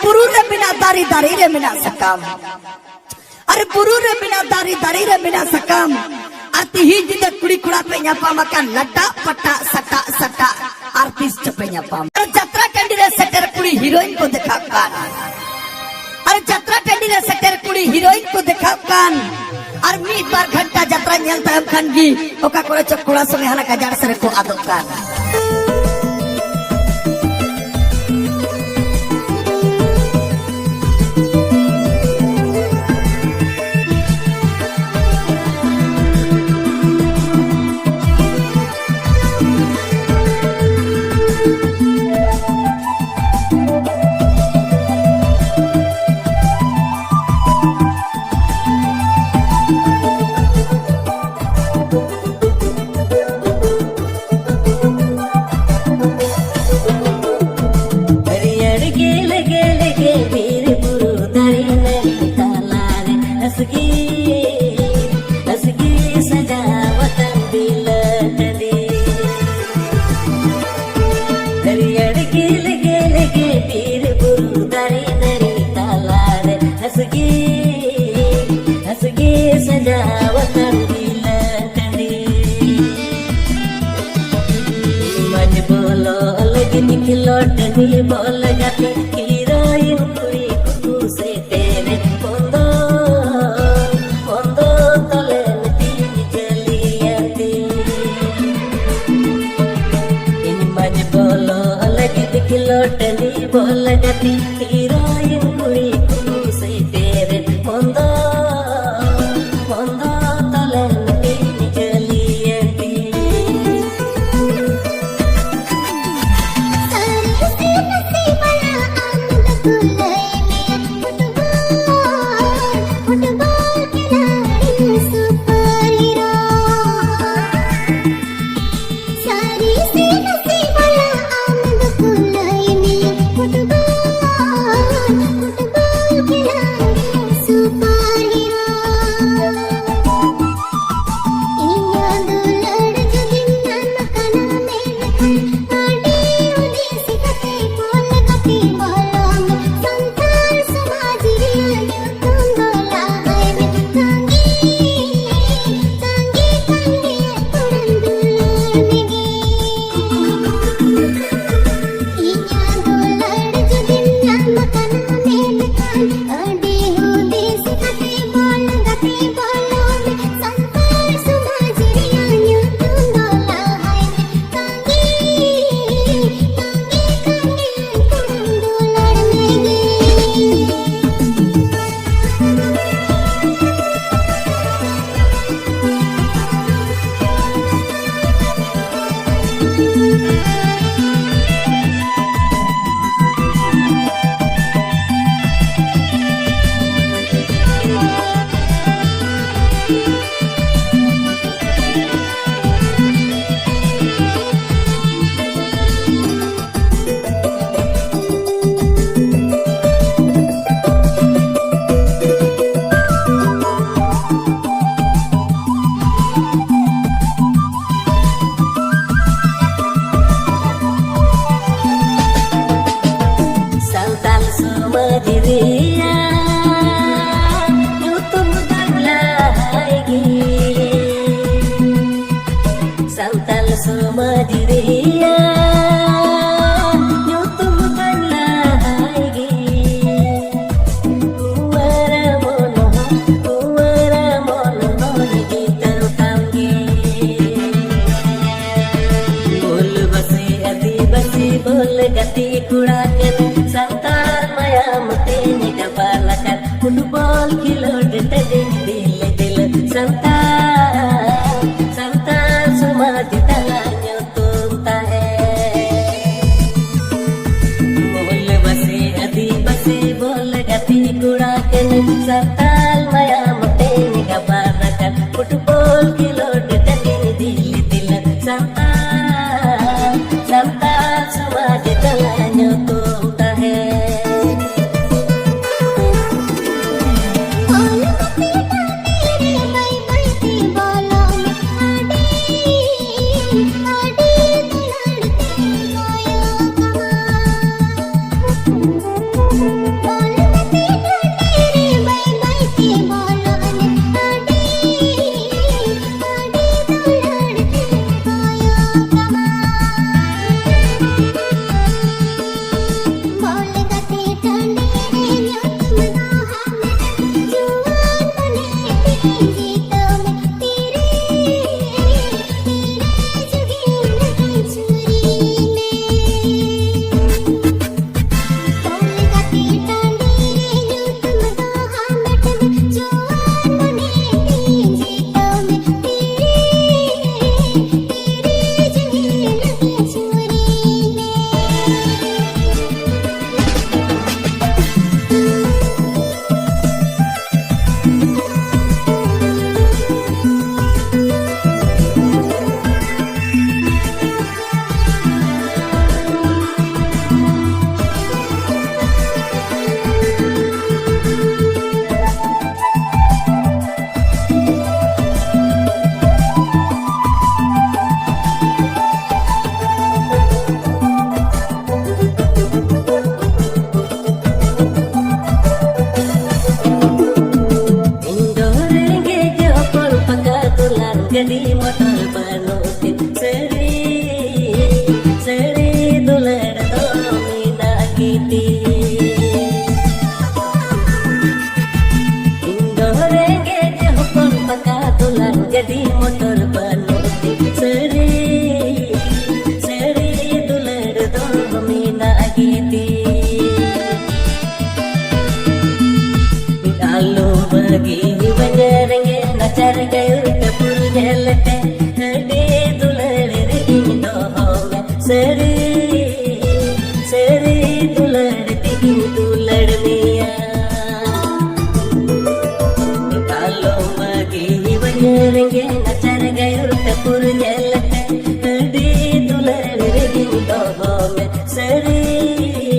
बुरु रे बिना दारी दारी रे बिना सकाम अरे बुरु रे बिना दारी दारी रे बिना सकाम arti hiji dak kudi kuda pe nyapa makan lada pata sata sata artis cepe nyapa jatra candile setter kudi heroin ko dekhakan अरे जत्रा टेंडी रे सेटर कुड़ी हीरोइन को देखावकान और मी बार घंटा जत्रा नेल तम खानगी ओका कोरे चकुड़ा समय हला का जार सरे को आदोकान बोल जाती हीरोइन कुड़ी कुकू से तेरे पोंदो पोंदो तले तीन चली आती इन मज बोलो लगी खिलौटनी बोल जाती हीरोइन कुड़ी कुकू से तेरे पोंदो पोंदो तले तीन चली आती फुटबॉल खिलौटे दिल दिल संतान संतान समाज तलायो तुमता है बोल बसे अदी बसे बोल गति कुड़ा के संतान माया मते निगबारकर फुटबॉल खिलौटे दिल दिल संतान संतान समाज तलायो तुमता है गडी मोटर बनोते सरी सरी दुलड़ दो मीना गीती इंदोरेंगे जे हुकुम पका दुल्हन गडी मोटर बनोते सरी सरी दुलड़ दो मीना गीती आलू बगी बंजरेंगे नचर गए कपूर झलते हडे दुलड़ रे दो होगा सरी सरी दुलड़ ती दुलड़ मिया आलू बगी बंजरेंगे नचर गए कपूर झलते हडे दुलड़ रे दो होगा सरी